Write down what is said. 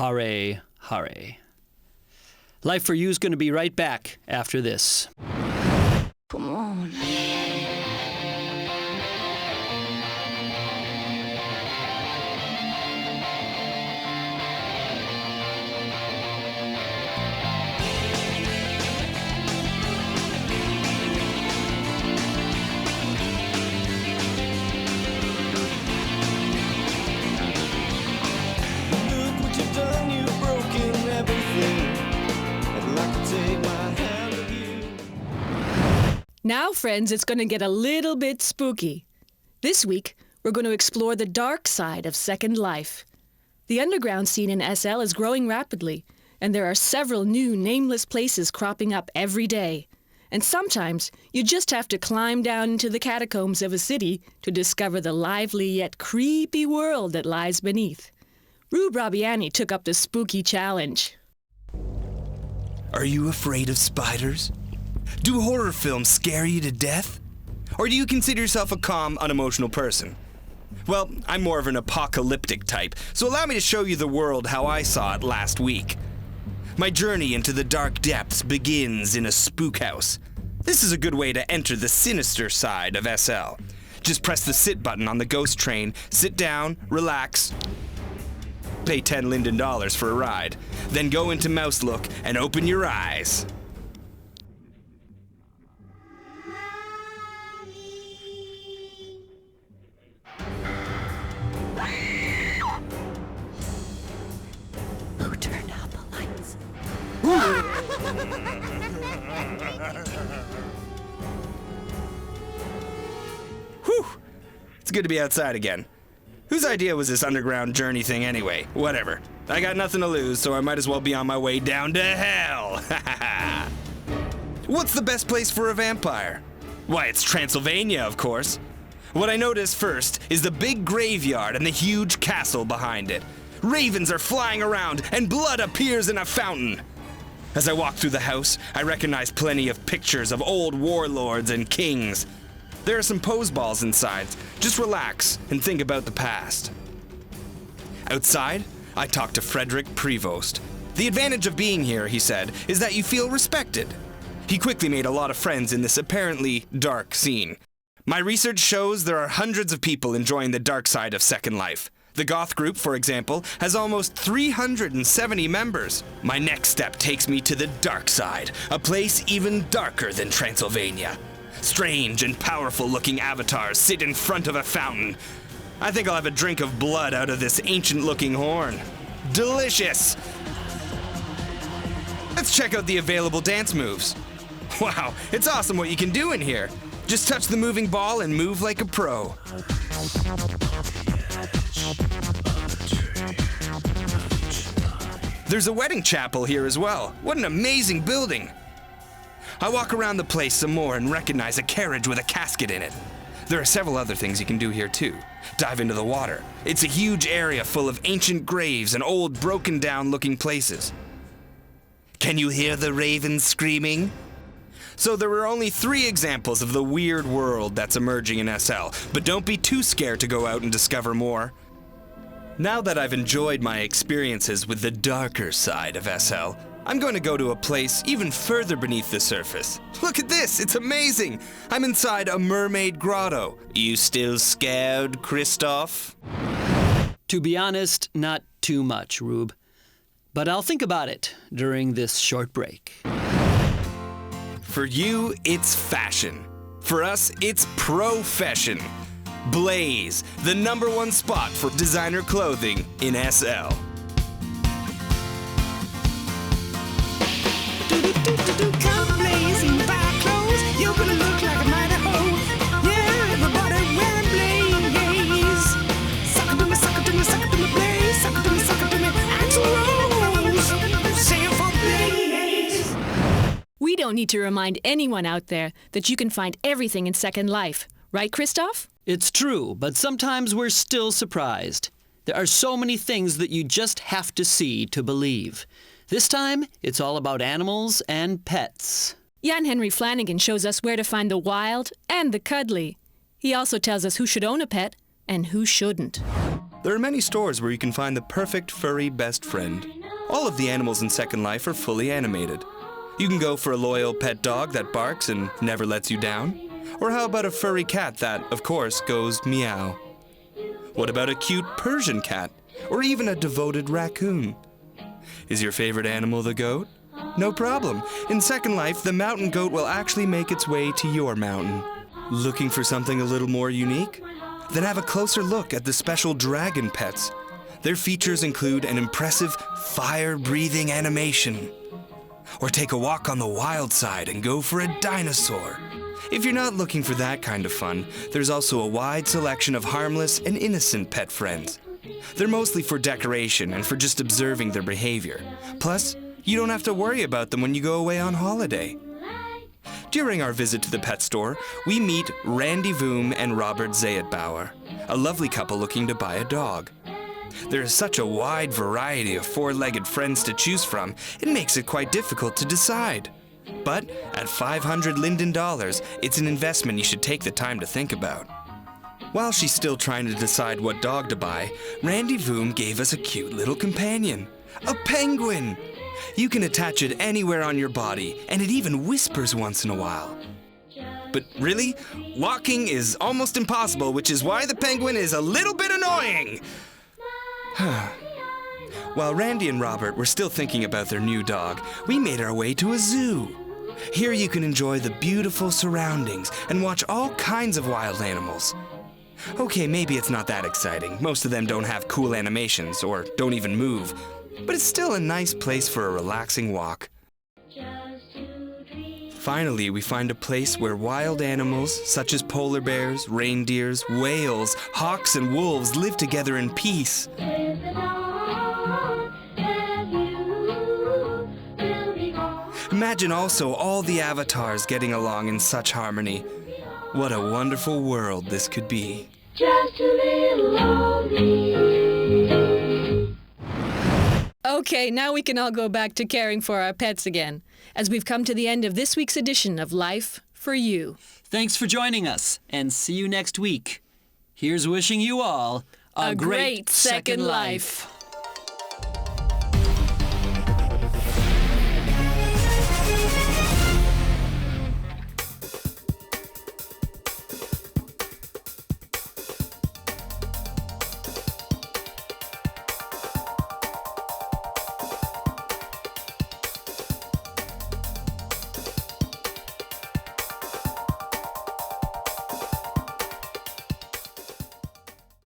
Hare, hare. Life for You is going to be right back after this. Come on. Now, friends, it's going to get a little bit spooky. This week, we're going to explore the dark side of Second Life. The underground scene in SL is growing rapidly, and there are several new nameless places cropping up every day. And sometimes, you just have to climb down into the catacombs of a city to discover the lively yet creepy world that lies beneath. Rube Rabiani took up the spooky challenge. Are you afraid of spiders? Do horror films scare you to death? Or do you consider yourself a calm, unemotional person? Well, I'm more of an apocalyptic type, so allow me to show you the world how I saw it last week. My journey into the dark depths begins in a spook house. This is a good way to enter the sinister side of SL. Just press the sit button on the ghost train, sit down, relax, pay 10 Linden dollars for a ride, then go into Mouse Look and open your eyes. Who turned out the lights? Whew! It's good to be outside again. Whose idea was this underground journey thing anyway? Whatever. I got nothing to lose, so I might as well be on my way down to hell. What's the best place for a vampire? Why, it's Transylvania, of course. What I notice first is the big graveyard and the huge castle behind it. Ravens are flying around, and blood appears in a fountain. As I walk through the house, I recognize plenty of pictures of old warlords and kings. There are some pose balls inside. Just relax and think about the past. Outside, I talked to Frederick Prevost. The advantage of being here, he said, is that you feel respected. He quickly made a lot of friends in this apparently dark scene. My research shows there are hundreds of people enjoying the dark side of Second Life. The Goth group, for example, has almost 370 members. My next step takes me to the dark side, a place even darker than Transylvania. Strange and powerful looking avatars sit in front of a fountain. I think I'll have a drink of blood out of this ancient looking horn. Delicious! Let's check out the available dance moves. Wow, it's awesome what you can do in here. Just touch the moving ball and move like a pro. There's a wedding chapel here as well. What an amazing building. I walk around the place some more and recognize a carriage with a casket in it. There are several other things you can do here too. Dive into the water. It's a huge area full of ancient graves and old broken down looking places. Can you hear the ravens screaming? So there were only 3 examples of the weird world that's emerging in SL, but don't be too scared to go out and discover more. Now that I've enjoyed my experiences with the darker side of SL, I'm going to go to a place even further beneath the surface. Look at this, it's amazing! I'm inside a mermaid grotto. You still scared, Christoph? To be honest, not too much, Rube. But I'll think about it during this short break. For you, it's fashion. For us, it's profession. Blaze, the #1 spot for designer clothing in SL. Come Blaze in black clothes, you're gonna look like a mighty hoe. Yeah, everybody wearing Blaze. Suck it to me, suck it to me, suck it to me, Blaze. Suck it to me, suck it to me, Axl Rose. Sing it for Blaze. We don't need to remind anyone out there that you can find everything in Second Life. Right, Christoph? It's true, but sometimes we're still surprised. There are so many things that you just have to see to believe. This time, it's all about animals and pets. Jan Henry Flanagan shows us where to find the wild and the cuddly. He also tells us who should own a pet and who shouldn't. There are many stores where you can find the perfect furry best friend. All of the animals in Second Life are fully animated. You can go for a loyal pet dog that barks and never lets you down. Or how about a furry cat that, of course, goes meow? What about a cute Persian cat? Or even a devoted raccoon? Is your favorite animal the goat? No problem. In Second Life, the mountain goat will actually make its way to your mountain. Looking for something a little more unique? Then have a closer look at the special dragon pets. Their features include an impressive fire-breathing animation. Or take a walk on the wild side and go for a dinosaur. If you're not looking for that kind of fun, there's also a wide selection of harmless and innocent pet friends. They're mostly for decoration and for just observing their behavior. Plus, you don't have to worry about them when you go away on holiday. During our visit to the pet store, we meet Randy Voom and Robert Zayatbauer, a lovely couple looking to buy a dog. There is such a wide variety of four-legged friends to choose from, it makes it quite difficult to decide. But at $500 Linden, it's an investment you should take the time to think about. While she's still trying to decide what dog to buy, Randy Voom gave us a cute little companion, a penguin. You can attach it anywhere on your body, and it even whispers once in a while. But really, walking is almost impossible, which is why the penguin is a little bit annoying. While Randy and Robert were still thinking about their new dog, we made our way to a zoo. Here you can enjoy the beautiful surroundings and watch all kinds of wild animals. Okay, maybe it's not that exciting. Most of them don't have cool animations or don't even move. But it's still a nice place for a relaxing walk. Finally, we find a place where wild animals, such as polar bears, reindeers, whales, hawks, and wolves live together in peace. Imagine also all the avatars getting along in such harmony. What a wonderful world this could be. Just a little lonely. Okay, now we can all go back to caring for our pets again, as we've come to the end of this week's edition of Life for You. Thanks for joining us, and see you next week. Here's wishing you all A great second life.